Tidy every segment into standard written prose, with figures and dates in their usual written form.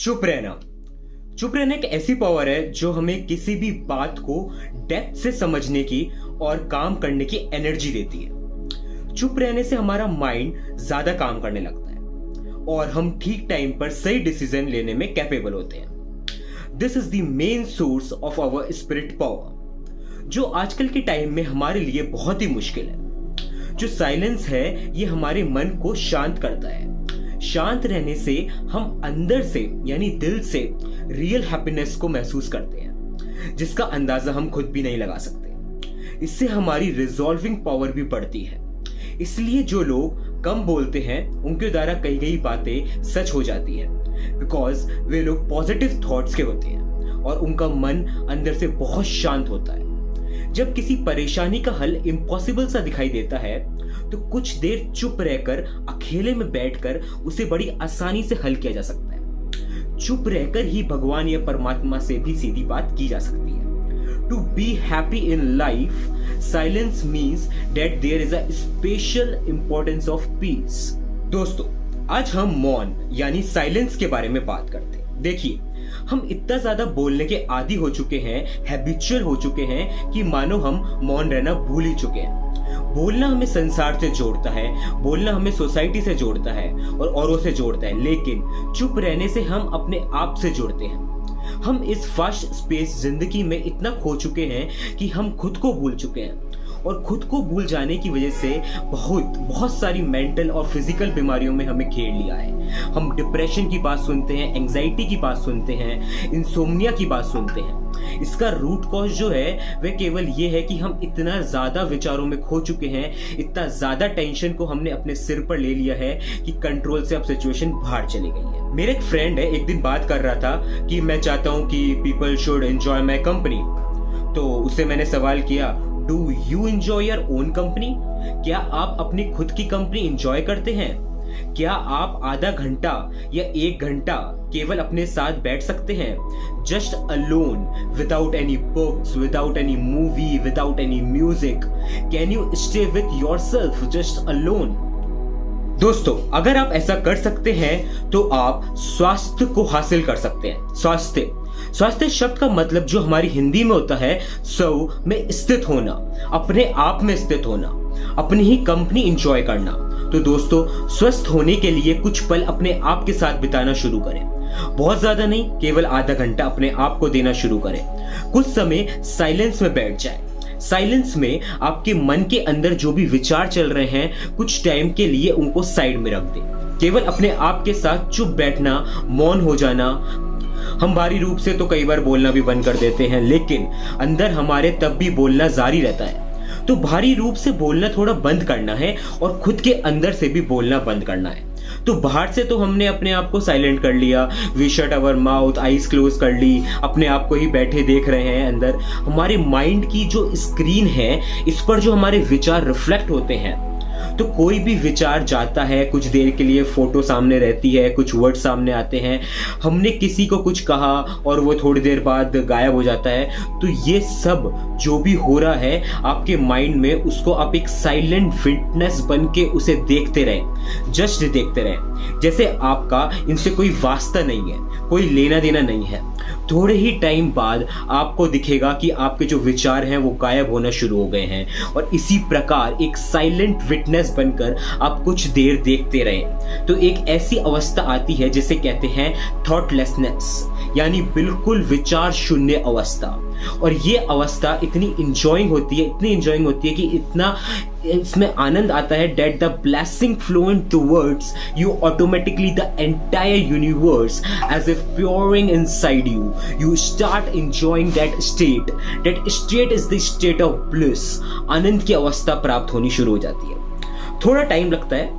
चुप रहना। चुप रहना एक ऐसी पावर है जो हमें किसी भी बात को डेप्थ से समझने की और काम करने की एनर्जी देती है। चुप रहने से हमारा माइंड ज्यादा काम करने लगता है और हम ठीक टाइम पर सही डिसीजन लेने में कैपेबल होते हैं। This is the main source of our spirit power, जो आजकल के टाइम में हमारे लिए बहुत ही मुश्किल है। जो साइलेंस है ये हमारे मन को शांत करता है। शांत रहने से हम अंदर से यानी दिल से रियल हैप्पीनेस को महसूस करते हैं, जिसका अंदाजा हम खुद भी नहीं लगा सकते। इससे हमारी रिजॉल्विंग पावर भी बढ़ती है। इसलिए जो लोग कम बोलते हैं उनके द्वारा कही गई बातें सच हो जाती है, बिकॉज वे लोग पॉजिटिव थॉट्स के होते हैं और उनका मन अंदर से बहुत शांत होता है। जब किसी परेशानी का हल इम्पॉसिबल सा दिखाई देता है तो कुछ देर चुप रहकर अकेले में बैठकर उसे बड़ी आसानी से हल किया जा सकता है। चुप रहकर ही भगवान या परमात्मा से भी सीधी बात की जा सकती है। To be happy in life, silence means that there is a special importance of peace. दोस्तों, आज हम मौन यानी साइलेंस के बारे में बात करते हैं। देखिए, हम इतना ज्यादा बोलने के आदी हो चुके हैं, हैबिचुअल हो चुके हैं कि मानो हम मौन रहना भूल ही चुके हैं। बोलना हमें संसार से जोड़ता है, बोलना हमें सोसाइटी से जोड़ता है और औरों से जोड़ता है, लेकिन चुप रहने से हम अपने आप से जुड़ते हैं। हम इस फास्ट स्पेस जिंदगी में इतना खो चुके हैं कि हम खुद को भूल चुके हैं और खुद को भूल जाने की वजह से बहुत सारी मेंटल और फिजिकल बीमारियों में हमें घेर लिया है। हम डिप्रेशन की बात सुनते हैं, एंजाइटी की बात सुनते हैं, इंसोम्निया की बात सुनते हैं। इसका रूट कॉज जो है वह केवल ये है कि हम इतना ज्यादा विचारों में खो चुके हैं, इतना ज्यादा टेंशन को हमने अपने सिर पर ले लिया है कि कंट्रोल से अब सिचुएशन बाहर चली गई है। मेरे एक फ्रेंड है, एक दिन बात कर रहा था कि मैं चाहता हूं कि people should enjoy my company. तो उससे मैंने सवाल किया, do you enjoy your own company? क्या आप अपनी खुद की कंपनी एंजॉय करते हैं? क्या आप आधा घंटा या 1 घंटा केवल अपने साथ बैठ सकते हैं, just alone, without any books, without any movie, without any music? Can you stay with yourself just alone? दोस्तों, अगर आप ऐसा कर सकते हैं तो आप स्वास्थ्य को हासिल कर सकते हैं। स्वास्थ्य शब्द का मतलब जो हमारी हिंदी में होता है स्व में स्थित होना, अपने आप में स्थित होना, अपनी ही कंपनी एंजॉय करना। तो दोस्तों, स्वस्थ होने के लिए कुछ पल अपने आप के साथ बिताना शुरू करें। बहुत ज्यादा नहीं, केवल आधा घंटा अपने आप को देना शुरू करें। कुछ समय साइलेंस में बैठ जाएं। साइलेंस में आपके मन के अंदर जो भी विचार चल रहे हैं, कुछ टाइम के लिए उनको साइड में रख दें। केवल अपने आप के साथ चुप बैठना, मौन हो जाना। हम बाहरी रूप से तो कई बार बोलना भी बंद कर देते हैं, लेकिन अंदर हमारे तब भी बोलना जारी रहता है। तो बाहरी रूप से बोलना थोड़ा बंद करना है और खुद के अंदर से भी बोलना बंद करना है। तो बाहर से तो हमने अपने आप को साइलेंट कर लिया, we shut our mouth, eyes close कर ली, अपने आप को ही बैठे देख रहे हैं। अंदर हमारे माइंड की जो स्क्रीन है, इस पर जो हमारे विचार रिफ्लेक्ट होते हैं, तो कोई भी विचार जाता है, कुछ देर के लिए फोटो सामने रहती है, कुछ वर्ड सामने आते हैं, हमने किसी को कुछ कहा और वो थोड़ी देर बाद गायब हो जाता है। तो ये सब जो भी हो रहा है आपके माइंड में, उसको आप एक साइलेंट विटनेस बन के उसे देखते रहें, जस्ट देखते रहें, जैसे आपका इनसे कोई वास्ता नहीं है, कोई लेना देना नहीं है। थोड़े ही टाइम बाद आपको दिखेगा कि आपके जो विचार हैं वो गायब होना शुरू हो गए हैं और इसी प्रकार एक साइलेंट विटनेस बनकर आप कुछ देर देखते रहें तो एक ऐसी अवस्था आती है जिसे कहते हैं थॉटलेसनेस, यानी बिल्कुल विचार शून्य अवस्था। और ये अवस्था इतनी इंजॉइंग होती है कि इतना इसमें आनंद आता है that the blessing flowing towards you automatically the entire universe as if pouring inside you. You start enjoying that state. That state is the state of bliss. आनंद की अवस्था प्राप्त होनी शुरू हो जाती है। थोड़ा टाइम लगता है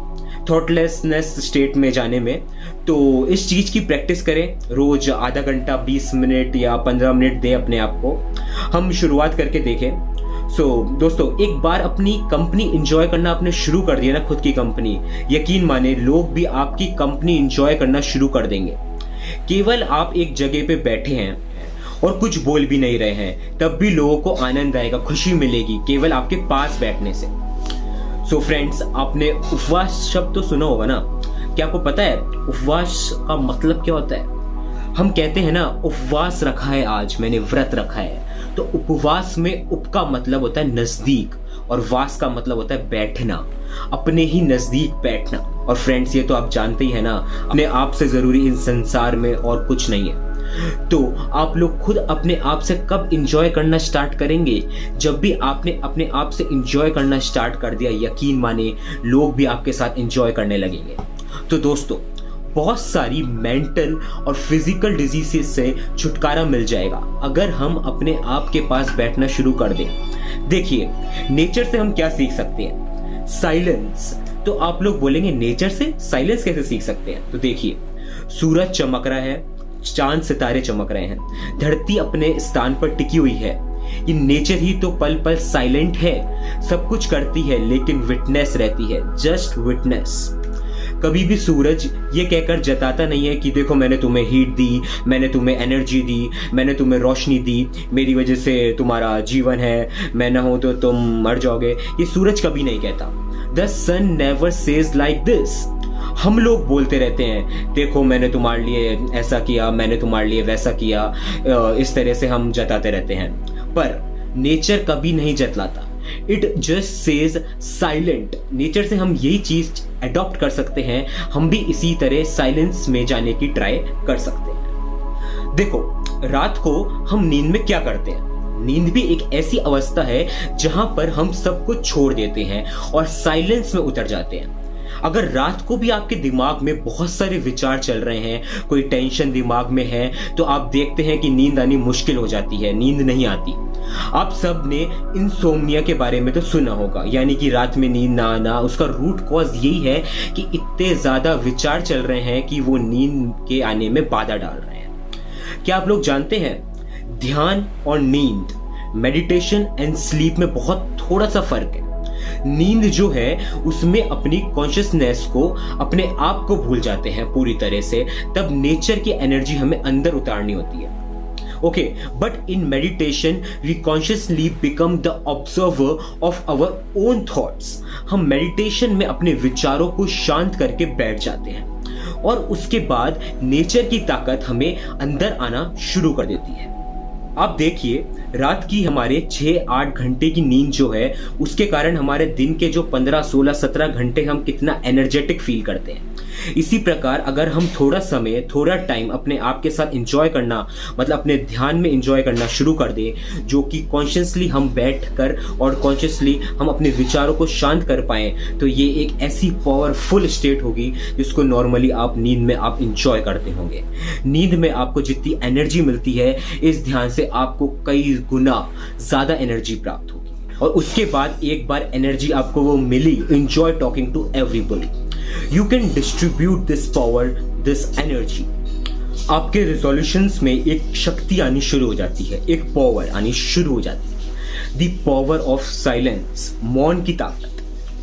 थॉटलेसनेस स्टेट में जाने में, तो इस चीज की प्रैक्टिस करें। रोज आधा घंटा, 20 मिनट या 15 मिनट दें अपने आप को। हम शुरुआत करके देखें। दोस्तों, एक बार अपनी कंपनी एंजॉय करना आपने शुरू कर दिया ना, खुद की कंपनी, यकीन माने लोग भी आपकी कंपनी एंजॉय करना शुरू कर देंगे। केवल आप एक जगह पे बैठे हैं और कुछ बोल भी नहीं रहे हैं, तब भी लोगों को आनंद आएगा, खुशी मिलेगी केवल आपके पास बैठने से। सो फ्रेंड्स, आपने उपवास शब्द तो सुना होगा ना। क्या आपको पता है उपवास का मतलब क्या होता है? हम कहते हैं ना, उपवास रखा है आज, मैंने व्रत रखा है। तो उपवास में उप का मतलब होता है नजदीक और वास का मतलब होता है बैठना, अपने ही नजदीक बैठना। और फ्रेंड्स, ये तो आप जानते ही है ना, अपने आप से जरूरी इस संसार में और कुछ नहीं है। तो आप लोग खुद अपने आप से कब इंजॉय करना स्टार्ट करेंगे? जब भी आपने अपने आप से इंजॉय करना स्टार्ट कर दिया, यकीन माने लोग भी आपके साथ इंजॉय करने लगेंगे। तो दोस्तों, बहुत सारी मेंटल और फिजिकल डिजीजेस से छुटकारा मिल जाएगा अगर हम अपने आप के पास बैठना शुरू कर दें। देखिए, नेचर से हम क्या सीख सकते हैं? साइलेंस। तो आप लोग बोलेंगे नेचर से साइलेंस कैसे सीख सकते हैं? तो देखिए, सूरज चमक रहा है, चांद सितारे चमक रहे हैं, धरती अपने स्थान पर टिकी हुई है। ये नेचर ही तो पल पल साइलेंट है, सब कुछ करती है लेकिन विटनेस रहती है, जस्ट विटनेस। कभी भी सूरज ये कहकर जताता नहीं है कि देखो मैंने तुम्हें हीट दी, मैंने तुम्हें एनर्जी दी, मैंने तुम्हें रोशनी दी, मेरी वजह से तुम्हारा जीवन है, मैं ना हो तो तुम मर जाओगे। ये सूरज कभी नहीं कहता। The sun never says like this. हम लोग बोलते रहते हैं, देखो मैंने तुम्हारे लिए ऐसा किया, मैंने तुम्हारे लिए वैसा किया, इस तरह से हम जताते रहते हैं। पर नेचर कभी नहीं जतलाता, it just says silent. Nature से हम यही चीज अडॉप्ट कर सकते हैं, हम भी इसी तरह साइलेंस में जाने की ट्राई कर सकते हैं। देखो, रात को हम नींद में क्या करते हैं? नींद भी एक ऐसी अवस्था है जहां पर हम सब कुछ छोड़ देते हैं और साइलेंस में उतर जाते हैं। अगर रात को भी आपके दिमाग में बहुत सारे विचार चल रहे हैं, कोई टेंशन दिमाग में है, तो आप देखते हैं कि नींद आनी मुश्किल हो जाती है, नींद नहीं आती। आप सब ने इंसोम्निया के बारे में तो सुना होगा, यानी कि रात में नींद ना आना। उसका रूट कॉज यही है कि इतने ज्यादा विचार चल रहे हैं कि वो नींद के आने में बाधा डाल रहे हैं। क्या आप लोग जानते हैं, ध्यान और नींद, मेडिटेशन एंड स्लीप में बहुत थोड़ा सा फर्क है। नींद जो है उसमें अपनी कॉन्शियसनेस को, अपने आप को भूल जाते हैं पूरी तरह से, तब नेचर की एनर्जी हमें अंदर उतारनी होती है। Okay, but in meditation we consciously become the observer of our own thoughts. हम मेडिटेशन में अपने विचारों को शांत करके बैठ जाते हैं और उसके बाद नेचर की ताकत हमें अंदर आना शुरू कर देती है। आप देखिए, रात की हमारे 6-8 घंटे की नींद जो है, उसके कारण हमारे दिन के जो 15, 16, 17 घंटे हम कितना एनर्जेटिक फील करते हैं। इसी प्रकार अगर हम थोड़ा समय, थोड़ा टाइम अपने आप के साथ एंजॉय करना, मतलब अपने ध्यान में एंजॉय करना शुरू कर दे, जो कि कॉन्शियसली हम बैठकर और कॉन्शियसली हम अपने विचारों को शांत कर पाएं, तो ये एक ऐसी पावरफुल स्टेट होगी जिसको नॉर्मली आप नींद में आप एंजॉय करते होंगे। नींद में आपको जितनी एनर्जी मिलती है, इस ध्यान से आपको कई गुना ज्यादा एनर्जी प्राप्त होगी। और उसके बाद एक बार एनर्जी आपको वो मिली, enjoy talking to everybody. You can distribute this power, this energy. आपके रिजोल्यूशंस में एक शक्ति आनी शुरू हो जाती है, एक पावर आनी शुरू हो जाती है। The power of silence, मौन की ताकत,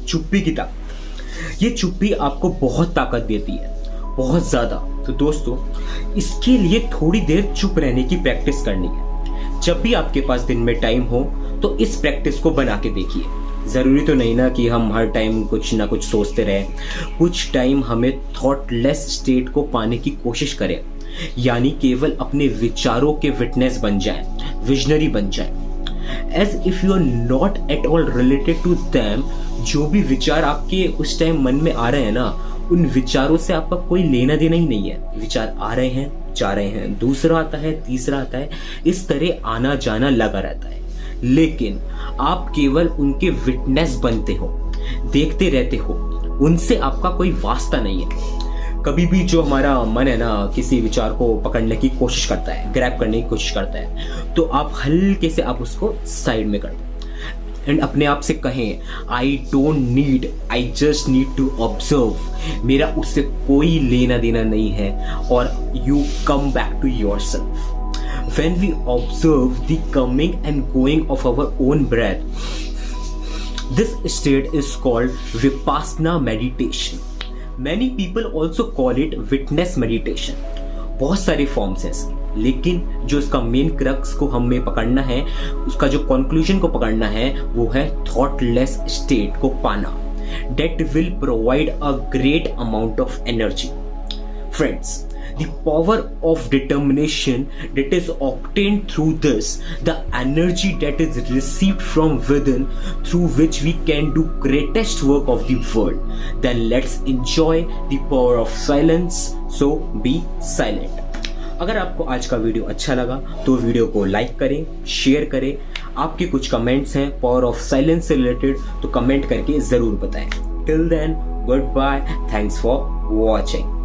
चुप्पी की ताकत। ये चुप्पी आपको बहुत ताकत देती है, बहुत ज्यादा। तो दोस्तों, इसके लिए थोड़ी देर चुप रहने की प्रैक्टिस करनी है। जब भी आपके पास दिन में टाइम हो तो इस प्रैक्टिस को बना के देखिए। ज़रूरी तो नहीं ना कि हम हर टाइम कुछ ना कुछ सोचते रहें। कुछ टाइम हमें थॉटलेस स्टेट को पाने की कोशिश करें, यानी केवल अपने विचारों के विटनेस बन जाएं, विजनरी बन जाएं। As if you are not at all related to them. जो भी विचार आपके उस टाइम मन में आ रहे हैं ना, उन विचारों से आपका कोई लेना देना ही नहीं है। विचार आ रहे हैं, जा रहे हैं, दूसरा आता है, तीसरा आता है, इस तरह आना जाना लगा रहता है। लेकिन आप केवल उनके विटनेस बनते हो, देखते रहते हो, उनसे आपका कोई वास्ता नहीं है। कभी भी जो हमारा मन है ना, किसी विचार को पकड़ने की कोशिश करता है, ग्रैब करने की कोशिश करता है, तो आप हल्के से आप उसको साइड में कर दो एंड अपने आप से कहें, I don't need, I just need to observe. मेरा उससे कोई लेना देना नहीं है। और you come back to yourself. When we observe the coming and going of our own breath, this state is called Vipassana meditation. Many people also call it witness meditation. बहुत सारे फॉर्म्स हैं इसके, लेकिन जो इसका main crux को हमें पकड़ना है, उसका जो कंक्लूजन को पकड़ना है, वो है थॉटलेस स्टेट को पाना। That will provide a great amount of energy. Friends, the power of determination that is obtained through this, the energy that is received from within, through which we can do greatest work of the world, then let's enjoy the power of silence. So be silent. अगर आपको आज का video अच्छा लगा तो video को like करें, share करें। आपके कुछ कमेंट्स हैं पावर ऑफ साइलेंस से रिलेटेड तो कमेंट करके जरूर बताएं। Till then, goodbye, thanks for watching.